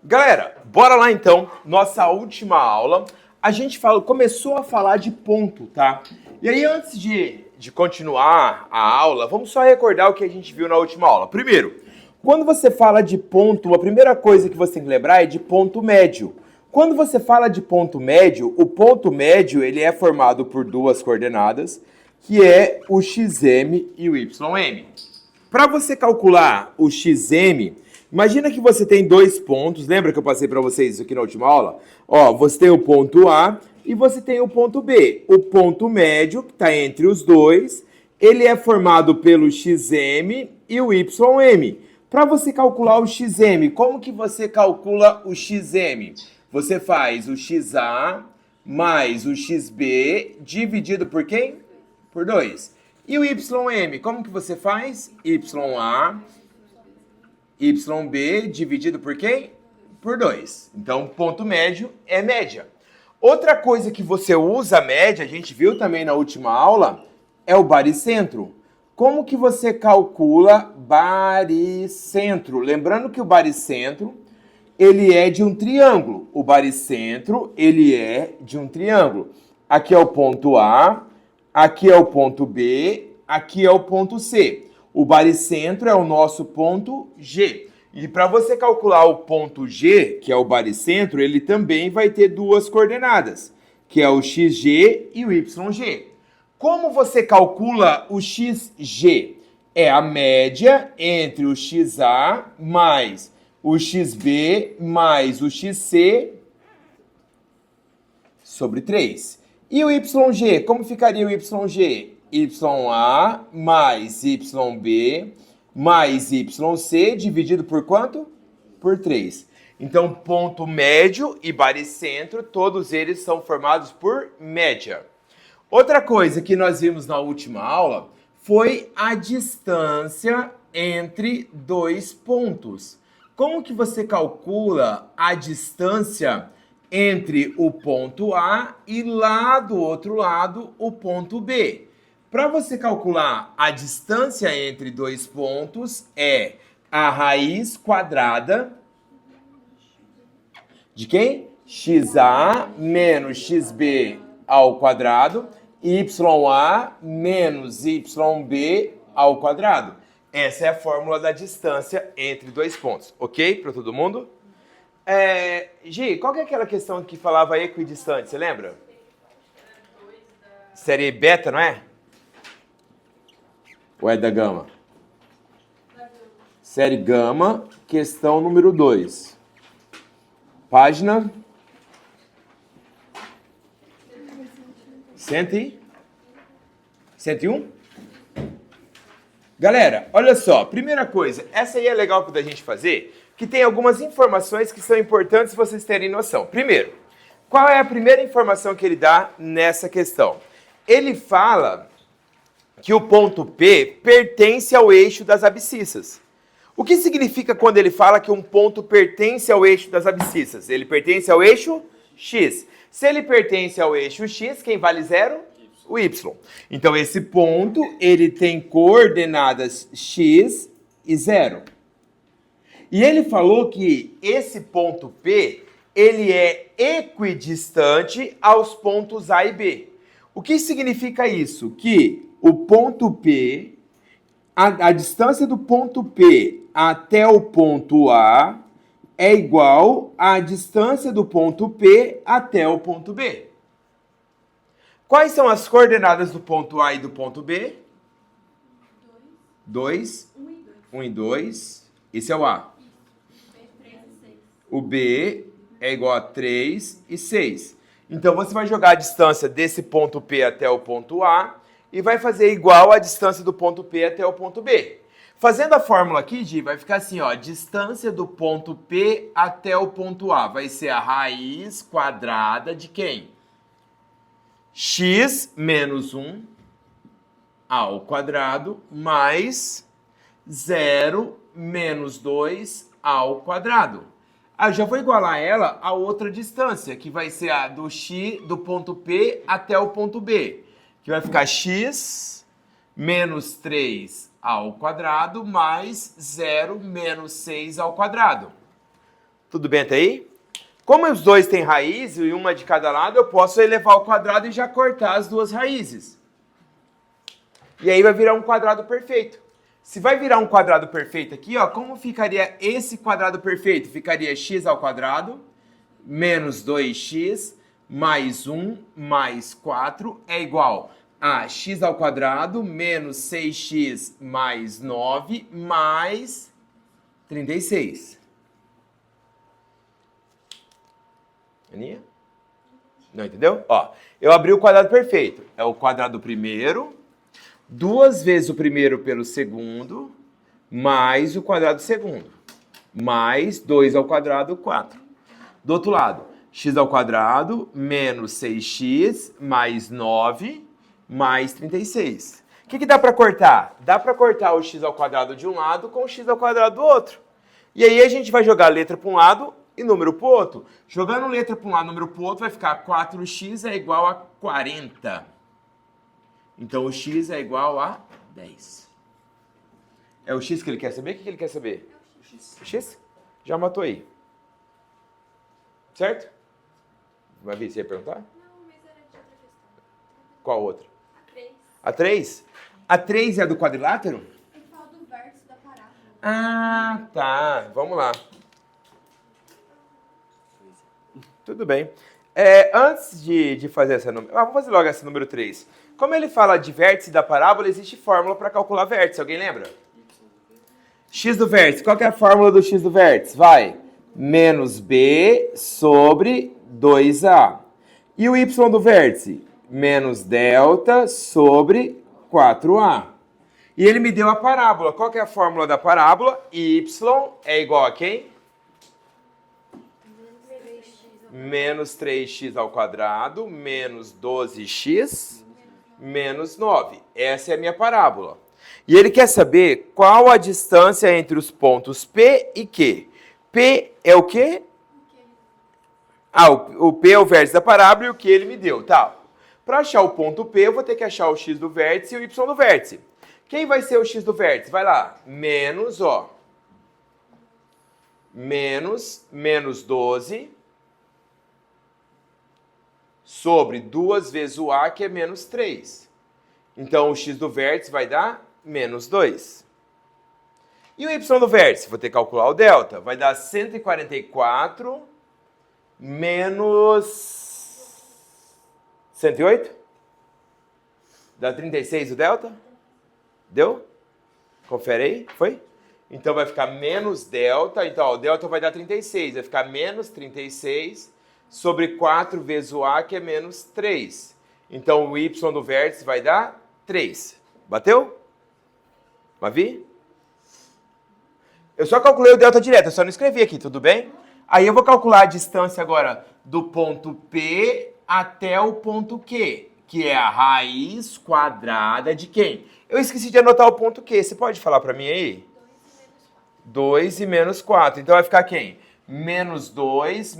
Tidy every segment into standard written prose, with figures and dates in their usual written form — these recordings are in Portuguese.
Galera, bora lá então, nossa última aula. A gente começou a falar de ponto, tá? E aí, antes de continuar a aula, vamos só recordar o que a gente viu na última aula. Primeiro, quando você fala de ponto, a primeira coisa que você tem que lembrar é de ponto médio. Quando você fala de ponto médio, o ponto médio ele é formado por duas coordenadas, que é o xm e o ym. Para você calcular o xm, imagina que você tem dois pontos. Lembra que eu passei para vocês isso aqui na última aula? Ó, você tem o ponto A e você tem o ponto B. O ponto médio, que está entre os dois, ele é formado pelo xm e o ym. Para você calcular o xm, como que você calcula o xm? Você faz o xa mais o xb dividido por quem? Por 2. E o ym, como que você faz? Ya, YB dividido por quem? Por 2. Então, ponto médio é média. Outra coisa que você usa a média, a gente viu também na última aula, é o baricentro. Como que você calcula baricentro? Lembrando que o baricentro, ele é de um triângulo. O baricentro, ele é de um triângulo. Aqui é o ponto A, aqui é o ponto B, aqui é o ponto C. O baricentro é o nosso ponto G. E para você calcular o ponto G, que é o baricentro, ele também vai ter duas coordenadas, que é o XG e o YG. Como você calcula o XG? É a média entre o XA mais o XB mais o XC sobre 3. E o YG? Como ficaria o YG? YA mais YB mais YC dividido por quanto? Por 3. Então, ponto médio e baricentro, todos eles são formados por média. Outra coisa que nós vimos na última aula foi a distância entre dois pontos. Como que você calcula a distância entre o ponto A e lá do outro lado o ponto B? Para você calcular a distância entre dois pontos é a raiz quadrada de quem? XA menos XB ao quadrado, YA menos YB ao quadrado. Essa é a fórmula da distância entre dois pontos, ok? Para todo mundo? Gi, qual que é aquela questão que falava equidistante, você lembra? Série beta, não é? Ou é da gama? Série gama, questão número 2. Página 101? Galera, olha só, primeira coisa, essa aí é legal da gente fazer, que tem algumas informações que são importantes vocês terem noção. Primeiro, qual é a primeira informação que ele dá nessa questão? Ele fala que o ponto P pertence ao eixo das abscissas. O que significa quando ele fala que um ponto pertence ao eixo das abscissas? Ele pertence ao eixo X. Se ele pertence ao eixo X, quem vale 0? O Y. Então, esse ponto, ele tem coordenadas X e 0. E ele falou que esse ponto P, ele é equidistante aos pontos A e B. O que significa isso? Que o ponto P, a distância do ponto P até o ponto A é igual à distância do ponto P até o ponto B. Quais são as coordenadas do ponto A e do ponto B? 2. 1 e 2. Esse é o A. O B é igual a 3 e 6. Então, você vai jogar a distância desse ponto P até o ponto A e vai fazer igual a distância do ponto P até o ponto B. Fazendo a fórmula aqui, Gi, vai ficar assim, ó, distância do ponto P até o ponto A vai ser a raiz quadrada de quem? X menos 1 ao quadrado mais 0 menos 2 ao quadrado. Eu já vou igualar ela a outra distância, que vai ser a do x do ponto P até o ponto B, que vai ficar x menos 3 ao quadrado mais 0 menos 6 ao quadrado. Tudo bem até aí? Como os dois têm raiz e uma de cada lado, eu posso elevar ao quadrado e já cortar as duas raízes. E aí vai virar um quadrado perfeito. Se vai virar um quadrado perfeito aqui, ó, como ficaria esse quadrado perfeito? Ficaria x ao quadrado menos 2x mais 1 mais 4 é igual a x ao quadrado menos 6x mais 9 mais 36. Aninha? Não entendeu? Ó, eu abri o quadrado perfeito. É o quadrado do primeiro, 2 vezes o primeiro pelo segundo, mais o quadrado do segundo, mais 2 ao quadrado, 4. Do outro lado, x ao quadrado menos 6x mais 9 mais 36. O que dá para cortar? Dá para cortar o x ao quadrado de um lado com o x ao quadrado do outro. E aí a gente vai jogar a letra para um lado e número para o outro. Jogando letra para um lado e número para o outro, vai ficar 4x é igual a 40. Então o x é igual a 10. É o x que ele quer saber? O que ele quer saber? O x? Já matou aí. Certo? Mavi, você ia perguntar? Não, mas era de outra questão. Qual outra? A 3. A 3? A 3 é a do quadrilátero? Ele fala do vértice da parábola. Ah, tá. Vamos lá. Tudo bem. Antes de fazer essa número... vamos fazer logo essa número 3. Como ele fala de vértice da parábola, existe fórmula para calcular vértice. Alguém lembra? X do vértice. Qual que é a fórmula do x do vértice? Vai. Menos b sobre 2a. E o y do vértice? Menos delta sobre 4a. E ele me deu a parábola. Qual que é a fórmula da parábola? Y é igual a quem? Menos 3x ao quadrado, menos 12x, menos 9. Essa é a minha parábola. E ele quer saber qual a distância entre os pontos P e Q. P é o quê? O P é o vértice da parábola e o Q ele me deu. Tá. Para achar o ponto P, eu vou ter que achar o x do vértice e o y do vértice. Quem vai ser o x do vértice? Vai lá. Menos 12 sobre 2 vezes o A, que é menos 3. Então, o x do vértice vai dar menos 2. E o y do vértice? Vou ter que calcular o delta. Vai dar 144 menos 108? Dá 36 o delta? Deu? Confere aí. Foi? Então, vai ficar menos delta. Então, ó, o delta vai dar 36. Vai ficar menos 36 sobre 4 vezes o A, que é menos 3. Então, o y do vértice vai dar 3. Bateu? Mavi? Eu só calculei o delta direto, eu só não escrevi aqui, tudo bem? Aí eu vou calcular a distância agora do ponto P até o ponto Q, que é a raiz quadrada de quem? Eu esqueci de anotar o ponto Q, você pode falar para mim aí? 2 e menos 4. Então vai ficar quem? Menos 2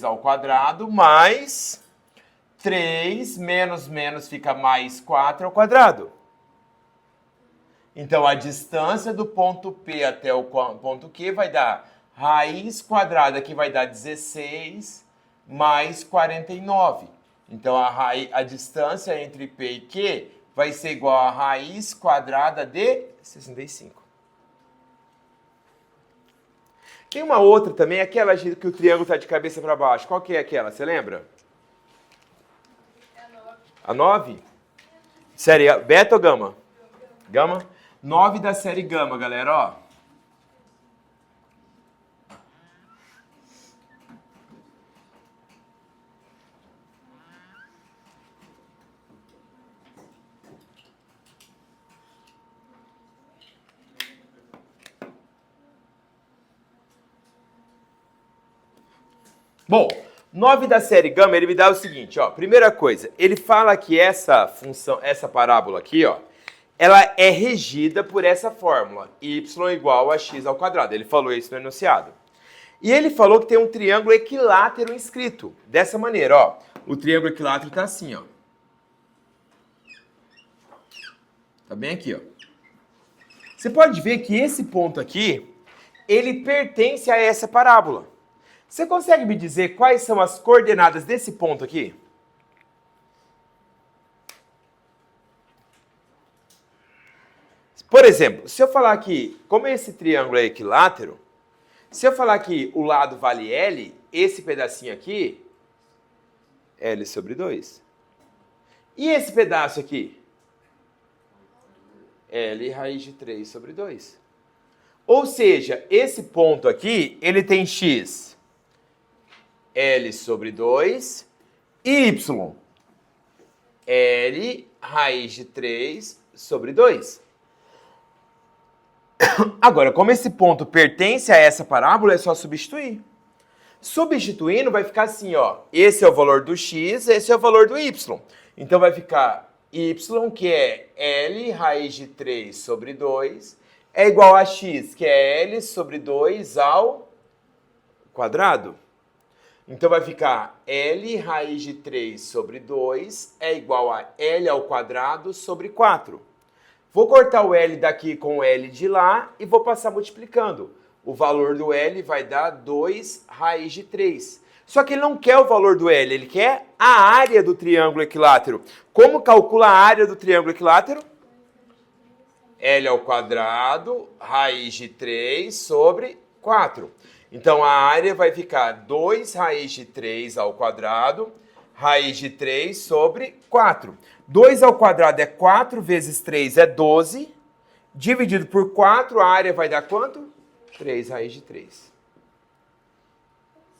ao quadrado, mais 3, menos fica mais 4 ao quadrado. Então, a distância do ponto P até o ponto Q vai dar raiz quadrada, que vai dar 16, mais 49. Então, a distância entre P e Q vai ser igual a raiz quadrada de 65. Tem uma outra também, aquela que o triângulo está de cabeça para baixo. Qual que é aquela? Você lembra? É a 9. A 9? Série beta ou gama? Gama? 9 da série gama, galera, ó. Bom, 9 da série gama, ele me dá o seguinte, ó. Primeira coisa, ele fala que essa função, essa parábola aqui, ó, ela é regida por essa fórmula, y igual a x ao quadrado. Ele falou isso no enunciado. E ele falou que tem um triângulo equilátero inscrito, dessa maneira, ó. O triângulo equilátero tá assim, ó. Tá bem aqui, ó. Você pode ver que esse ponto aqui, ele pertence a essa parábola. Você consegue me dizer quais são as coordenadas desse ponto aqui? Por exemplo, se eu falar que, como esse triângulo é equilátero, se eu falar que o lado vale L, esse pedacinho aqui, L sobre 2. E esse pedaço aqui? L raiz de 3 sobre 2. Ou seja, esse ponto aqui, ele tem x, L sobre 2, e y, L raiz de 3 sobre 2. Agora, como esse ponto pertence a essa parábola, é só substituir. Substituindo, vai ficar assim, ó. Esse é o valor do x, esse é o valor do y. Então, vai ficar y, que é L raiz de 3 sobre 2, é igual a x, que é L sobre 2 ao quadrado. Então, vai ficar L raiz de 3 sobre 2 é igual a L ao quadrado sobre 4. Vou cortar o L daqui com o L de lá e vou passar multiplicando. O valor do L vai dar 2 raiz de 3. Só que ele não quer o valor do L, ele quer a área do triângulo equilátero. Como calcula a área do triângulo equilátero? L ao quadrado, raiz de 3 sobre 4. Então, a área vai ficar 2 raiz de 3 ao quadrado, raiz de 3 sobre 4. 2 ao quadrado é 4 vezes 3 é 12. Dividido por 4, a área vai dar quanto? 3 raiz de 3.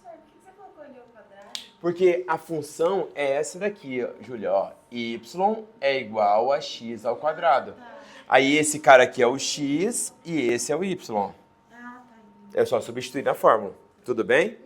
Professor, por que você colocou ali ao quadrado? Porque a função é essa daqui, ó, Júlia. Ó, y é igual a x ao quadrado. Aí esse cara aqui é o x e esse é o y. É só substituir na fórmula. Tudo bem?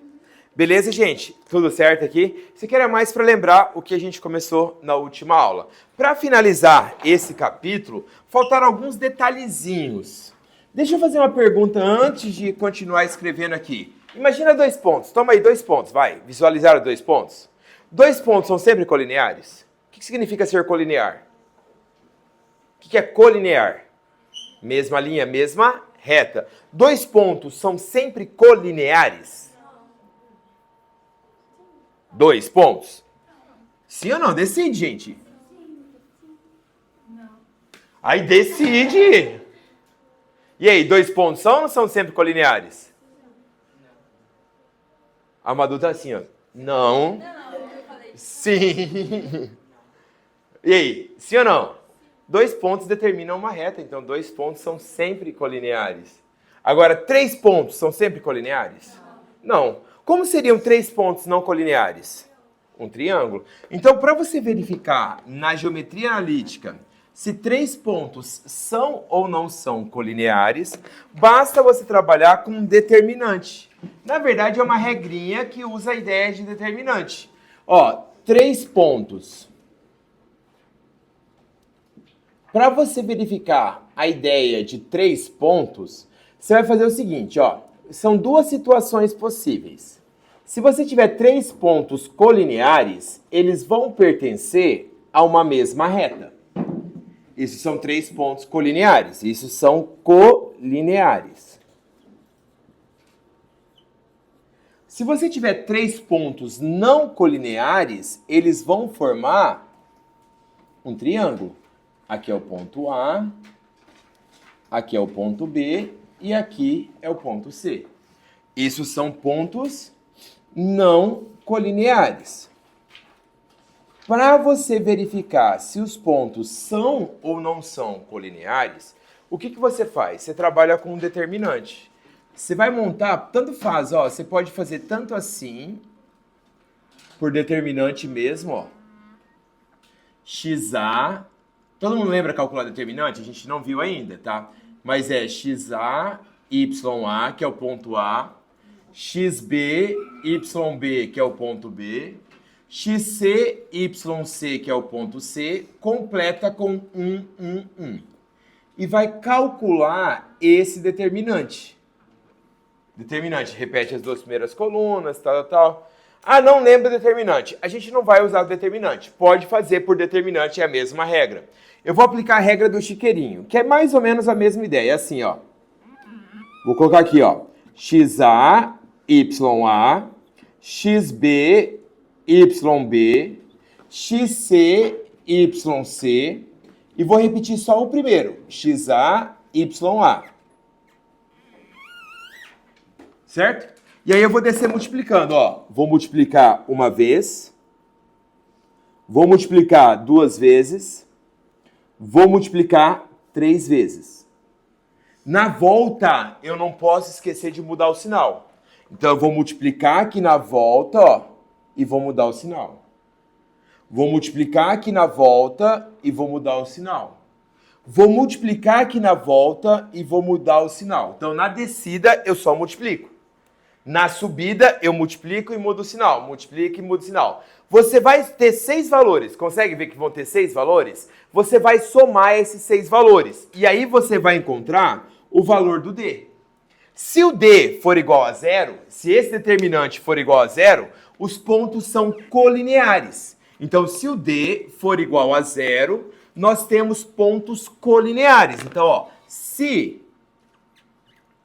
Beleza, gente? Tudo certo aqui? Isso aqui era mais para lembrar o que a gente começou na última aula. Para finalizar esse capítulo, faltaram alguns detalhezinhos. Deixa eu fazer uma pergunta antes de continuar escrevendo aqui. Imagina 2 pontos. Toma aí 2 pontos, vai. Visualizaram 2 pontos? 2 pontos são sempre colineares? O que significa ser colinear? O que é colinear? Mesma linha, mesma reta. 2 pontos são sempre colineares? 2 pontos? Sim ou não? Decide, gente. Não. Aí decide. E aí, 2 pontos são ou não são sempre colineares? A Madu tá assim, ó. Não. Não, eu falei. Sim. E aí, sim ou não? 2 pontos determinam uma reta, então 2 pontos são sempre colineares. Agora, 3 pontos são sempre colineares? Não. Como seriam 3 pontos não colineares? Um triângulo. Então, para você verificar na geometria analítica se 3 pontos são ou não são colineares, basta você trabalhar com um determinante. Na verdade, é uma regrinha que usa a ideia de determinante. Ó, 3 pontos. Para você verificar a ideia de 3 pontos, você vai fazer o seguinte, ó. São 2 situações possíveis. Se você tiver 3 pontos colineares, eles vão pertencer a uma mesma reta. Isso são 3 pontos colineares. Isso são colineares. Se você tiver 3 pontos não colineares, eles vão formar um triângulo. Aqui é o ponto A, aqui é o ponto B e aqui é o ponto C. Isso são pontos não colineares. Para você verificar se os pontos são ou não são colineares, o que você faz? Você trabalha com um determinante. Você vai montar, tanto faz, ó, você pode fazer tanto assim, por determinante mesmo, ó. XA, todo mundo lembra calcular determinante? A gente não viu ainda, tá? Mas é XA, YA, que é o ponto A, XB, YB, que é o ponto B, XC, YC, que é o ponto C, completa com 1. E vai calcular esse determinante. Determinante, repete as 2 primeiras colunas, tal. Ah, não lembra o determinante. A gente não vai usar o determinante. Pode fazer por determinante, é a mesma regra. Eu vou aplicar a regra do chiqueirinho, que é mais ou menos a mesma ideia. É assim, ó. Vou colocar aqui, ó. XA, YA, xb, yb, xc, yc, e vou repetir só o primeiro, xa, ya. Certo? E aí eu vou descer multiplicando, ó. Vou multiplicar uma vez, vou multiplicar duas vezes, vou multiplicar 3 vezes. Na volta, eu não posso esquecer de mudar o sinal. Então, eu vou multiplicar aqui na volta, ó, e vou mudar o sinal. Vou multiplicar aqui na volta e vou mudar o sinal. Vou multiplicar aqui na volta e vou mudar o sinal. Então, na descida, eu só multiplico. Na subida, eu multiplico e mudo o sinal. Multiplico e mudo o sinal. Você vai ter 6 valores. Consegue ver que vão ter 6 valores? Você vai somar esses 6 valores. E aí você vai encontrar o valor do D. Se o D for igual a 0, se esse determinante for igual a 0, os pontos são colineares. Então, se o D for igual a 0, nós temos pontos colineares. Então, ó, se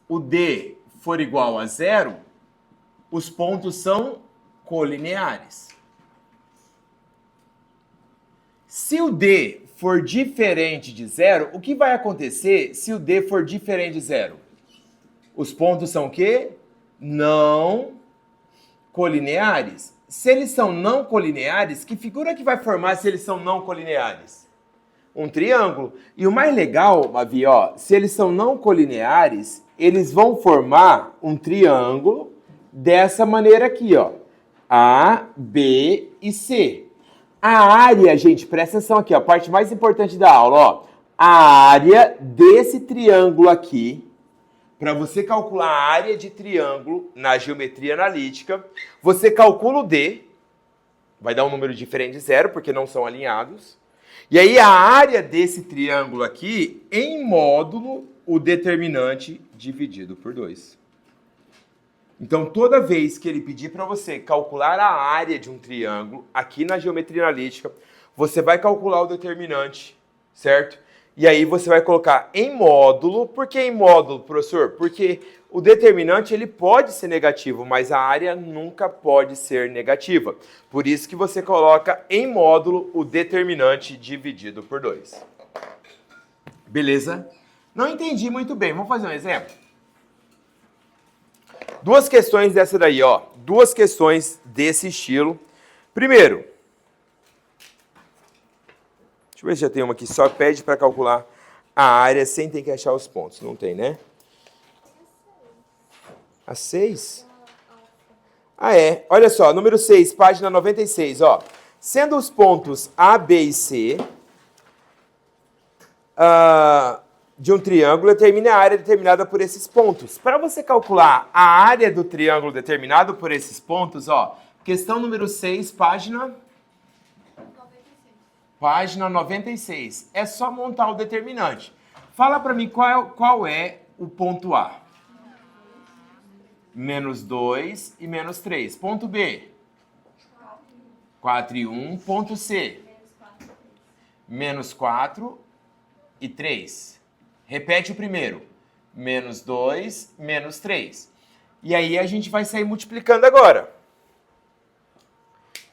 o D for igual a 0, os pontos são colineares. Se o D for diferente de 0, o que vai acontecer se o D for diferente de 0? Os pontos são o quê? Não colineares. Se eles são não colineares, que figura que vai formar se eles são não colineares? Um triângulo. E o mais legal, Mavi, ó, se eles são não colineares, eles vão formar um triângulo dessa maneira aqui, ó. A, B e C. A área, gente, presta atenção aqui, ó, a parte mais importante da aula, ó. A área desse triângulo aqui, para você calcular a área de triângulo na geometria analítica, você calcula o D, vai dar um número diferente de 0, porque não são alinhados. E aí a área desse triângulo aqui, em módulo, o determinante dividido por 2. Então, toda vez que ele pedir para você calcular a área de um triângulo, aqui na geometria analítica, você vai calcular o determinante, certo? E aí você vai colocar em módulo. Por que em módulo, professor? Porque o determinante ele pode ser negativo, mas a área nunca pode ser negativa. Por isso que você coloca em módulo o determinante dividido por 2. Beleza? Não entendi muito bem. Vamos fazer um exemplo? Duas questões dessa daí, ó. Duas questões desse estilo. Primeiro, deixa eu ver se já tem uma aqui. Só pede para calcular a área sem ter que achar os pontos. Não tem, né? A 6? Ah, é. Olha só, número 6, página 96, ó. Sendo os pontos A, B e C de um triângulo, determine a área determinada por esses pontos. Para você calcular a área do triângulo determinado por esses pontos, ó, questão número 6, página 96. Página 96. É só montar o determinante. Fala para mim qual é o ponto A. Menos 2 e menos 3. Ponto B. 4 e 1. Ponto C. Menos 4 e 3. Repete o primeiro. Menos 2, menos 3. E aí a gente vai sair multiplicando agora.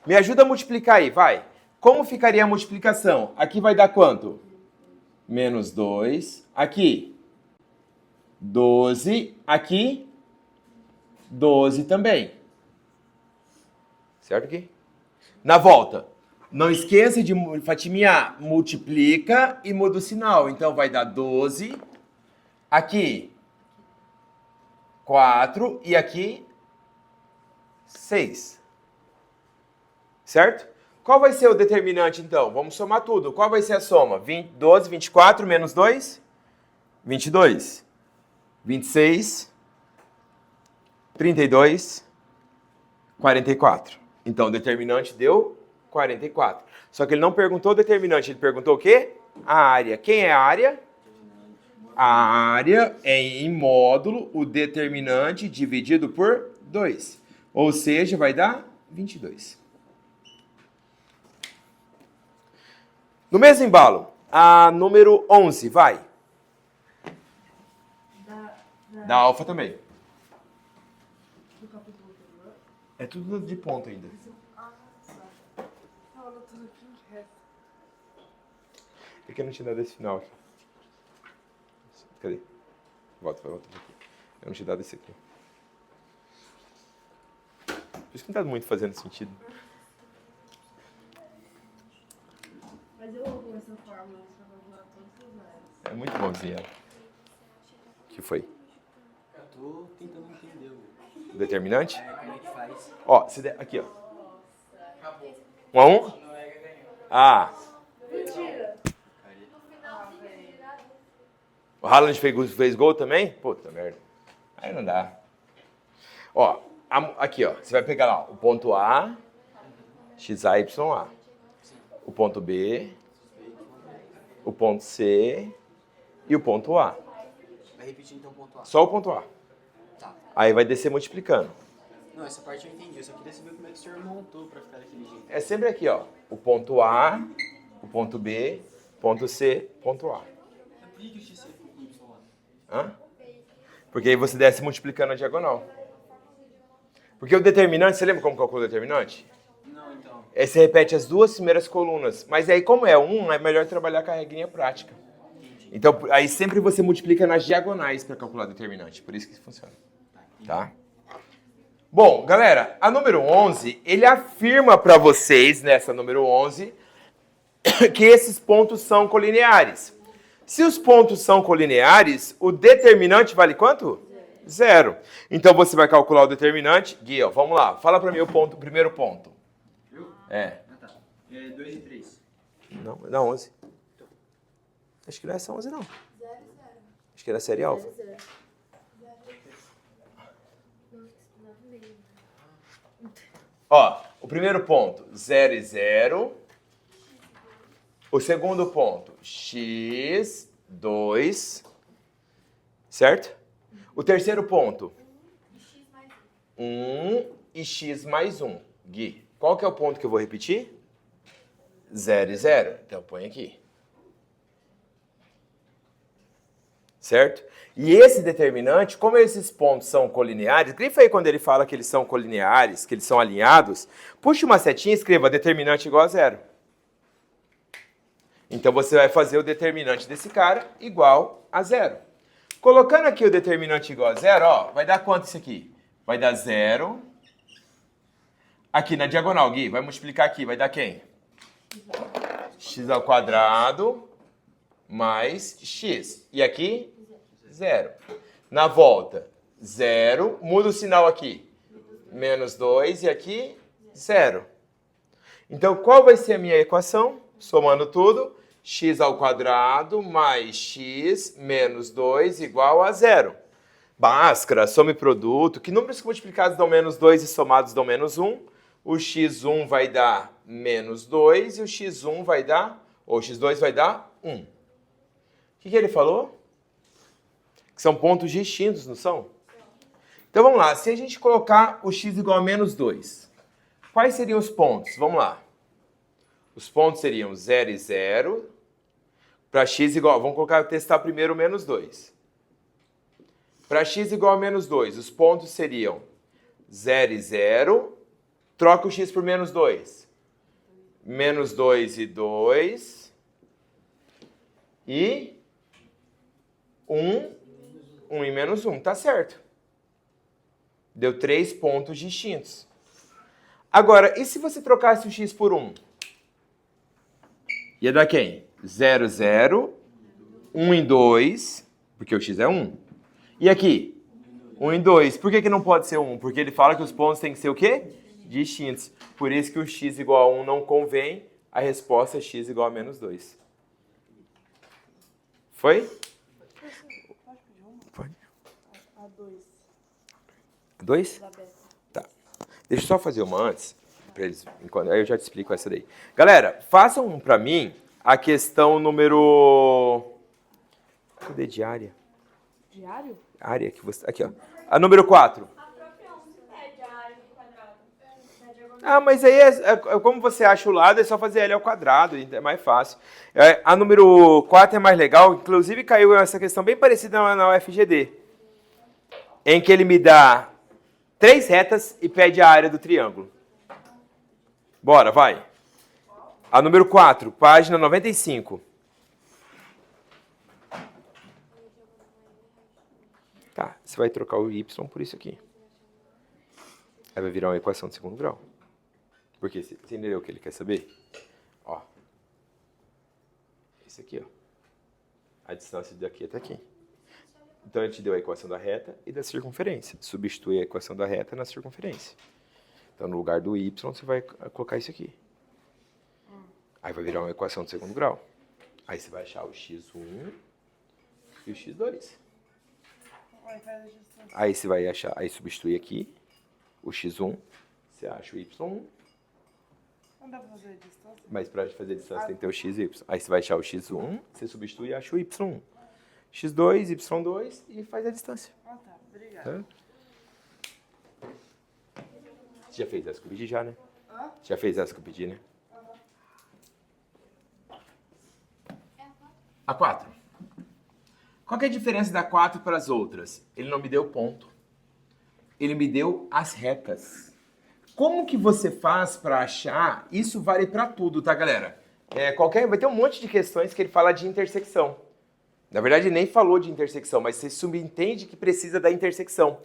Me ajuda a multiplicar aí, vai. Como ficaria a multiplicação? Aqui vai dar quanto? Menos 2. Aqui. 12. Aqui. 12 também. Certo aqui? Na volta. Não esqueça de, Fatiminha, multiplica e muda o sinal. Então, vai dar 12. Aqui, 4. E aqui, 6. Certo? Qual vai ser o determinante, então? Vamos somar tudo. Qual vai ser a soma? 12, 24, menos 2? 22. 26. 32. 44. Então, o determinante deu 44. Só que ele não perguntou o determinante, ele perguntou o quê? A área. Quem é a área? A área é em módulo o determinante dividido por 2. Ou seja, vai dar 22. No mesmo embalo, a número 11, vai. Da alfa também. Do capítulo anterior. É tudo de ponto ainda. É que eu não tinha dado esse final aqui. Cadê? Volta aqui. Eu não tinha dado esse aqui. Por isso que não tá muito fazendo sentido. Mas eu amo essa fórmula para calcular todos os zeros. É muito bonzinho. O que foi? Eu tô tentando entender O determinante? como é que faz. Ó, aqui, ó. 1 a 1? Ah. Mentira! O Haaland fez gol também? Puta merda. Aí não dá. Ó, aqui, ó. Você vai pegar lá o ponto A, XAYA. O ponto B, o ponto C e o ponto A. Vai repetir então o ponto A. Só o ponto A. Tá. Aí vai descer multiplicando. Não, essa parte eu entendi. Eu só queria saber como é que o senhor montou pra ficar daquele jeito. É sempre aqui, ó. O ponto A, o ponto B, ponto C, ponto A. Mas por que o XC ficou com Y lá? Hã? Porque aí você desce multiplicando a diagonal. Porque o determinante, você lembra como calcula o determinante? Não, então. Aí você repete as duas primeiras colunas. Mas aí, como é 1, é melhor trabalhar com a regrinha prática. Então, aí sempre você multiplica nas diagonais para calcular o determinante. Por isso que funciona. Tá? Bom, galera, a número 11, ele afirma para vocês, nessa número 11, que esses pontos são colineares. Se os pontos são colineares, o determinante vale quanto? 0. Então, você vai calcular o determinante. Gui, ó, vamos lá. Fala para mim o primeiro ponto. Eu? É. Ah, tá. É 2 e 3. Não, 11. Acho que não é essa 11, não. 0, 0. Acho que era série alfa. 0, 0. Ó, o primeiro ponto, 0 e 0. O segundo ponto, x, 2. Certo? O terceiro ponto, 1 e x mais 1. Gui, qual que é o ponto que eu vou repetir? 0 e 0. Então, põe aqui. Certo? E esse determinante, como esses pontos são colineares, grifa aí quando ele fala que eles são colineares, que eles são alinhados, puxa uma setinha e escreva determinante igual a 0. Então você vai fazer o determinante desse cara igual a 0. Colocando aqui o determinante igual a 0, ó, vai dar quanto isso aqui? Vai dar 0. Aqui na diagonal, Gui, vai multiplicar aqui, vai dar quem? X ao quadrado mais x. E aqui? 0. Na volta, 0. Muda o sinal aqui. Menos 2 e aqui, 0. Então, qual vai ser a minha equação? Somando tudo, x ao quadrado mais x menos 2 igual a 0. Bhaskara, some produto. Que números que multiplicados dão menos 2 e somados dão menos 1? O x1 vai dar menos 2 e o x1 vai dar, ou x2 vai dar 1. O que ele falou? Que são pontos distintos, não são? Então vamos lá, se a gente colocar o x igual a menos 2, quais seriam os pontos? Vamos lá. Os pontos seriam 0 e 0. Para x igual, vamos testar primeiro o menos 2. Para x igual a menos 2, os pontos seriam 0 e 0. Troca o x por menos 2. Menos 2 e 2. E 1. 1 e menos 1, tá certo. Deu 3 pontos distintos. Agora, e se você trocasse o x por 1? Ia dar quem? 0, 0, 1 e 2, porque o x é 1. E aqui? 1 e 2. Por que não pode ser 1? Porque ele fala que os pontos têm que ser o quê? Distintos. Por isso que o x igual a 1 não convém, a resposta é x igual a menos 2. Foi? Pode. A 2. 2? Da beta. Tá. Deixa eu só fazer uma antes. Pra eles, aí eu já te explico essa daí. Galera, façam pra mim a questão número... Cadê diária? Diário? Área que você... Aqui, ó. A número 4. A própria 11 é diário quadrado. Na diagonal. Ah, mas aí, como você acha o lado, é só fazer L ao quadrado, é mais fácil. A número 4 é mais legal, inclusive caiu essa questão bem parecida na UFGD, em que ele me dá 3 retas e pede a área do triângulo. Bora, vai. A número 4, página 95. Tá, você vai trocar o y por isso aqui. Aí vai virar uma equação de segundo grau. Porque você entendeu o que ele quer saber? Ó. Esse aqui, ó. A distância daqui até aqui. Então, ele te deu a equação da reta e da circunferência. Substitui a equação da reta na circunferência. Então, no lugar do y, você vai colocar isso aqui. Aí vai virar uma equação de segundo grau. Aí você vai achar o x1 e o x2. Aí você vai achar, aí substitui aqui o x1, você acha o y1. Não dá pra fazer a distância? Mas para fazer a distância tem que ter o x e y. Aí você vai achar o x1, você substitui e acha o y1. x2, y2 e faz a distância. Ah, tá. Obrigada. Tá? Você já fez essa que eu pedi já, né? Hã? Já fez essa que eu pedi, né? A 4. Qual que é a diferença da 4 para as outras? Ele não me deu ponto. Ele me deu as retas. Como que você faz para achar? Isso vale para tudo, tá, galera? Vai ter um monte de questões que ele fala de intersecção. Na verdade, ele nem falou de intersecção, mas você subentende que precisa da intersecção.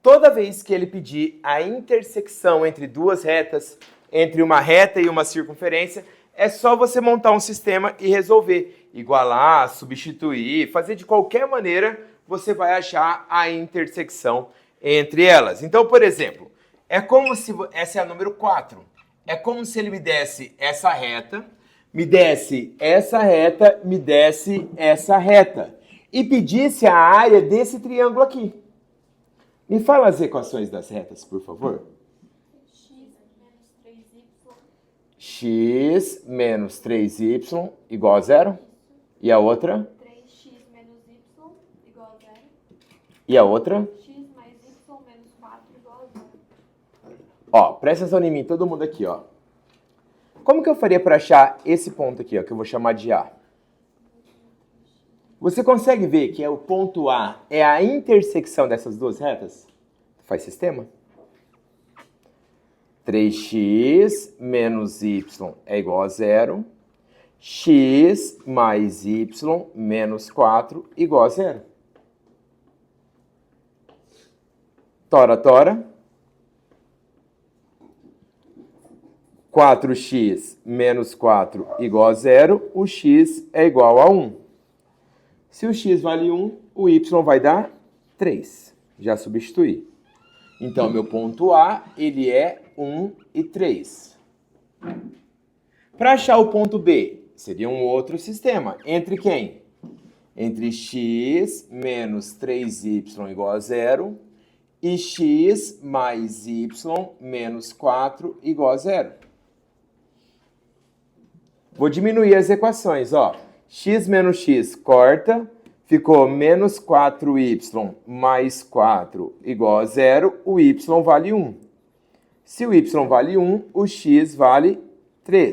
Toda vez que ele pedir a intersecção entre duas retas, entre uma reta e uma circunferência, é só você montar um sistema e resolver. Igualar, substituir, fazer de qualquer maneira, você vai achar a intersecção entre elas. Então, por exemplo, é como se... Essa é a número 4. É como se ele me desse essa reta, me desse essa reta, me desse essa reta. E pedisse a área desse triângulo aqui. Me fala as equações das retas, por favor. X menos 3y igual a 0. E a outra? 3x menos y igual a 0. E a outra? X mais y menos 4 igual a 0. Ó, presta atenção em mim, todo mundo aqui, ó. Como que eu faria para achar esse ponto aqui, ó, que eu vou chamar de A? Você consegue ver que o ponto A é a intersecção dessas duas retas? Faz sistema. 3x menos y é igual a 0. X mais y menos 4 igual a 0. Tora, tora. 4x menos 4 igual a 0. O x é igual a 1. Se o x vale 1, o y vai dar 3. Já substituí. Então, meu ponto A, ele é 1 e 3. Para achar o ponto B, seria um outro sistema. Entre quem? Entre x menos 3y igual a 0 e x mais y menos 4 igual a 0. Vou diminuir as equações, ó. X menos x corta, ficou menos 4y mais 4 igual a 0, o y vale 1. Se o y vale 1, o x vale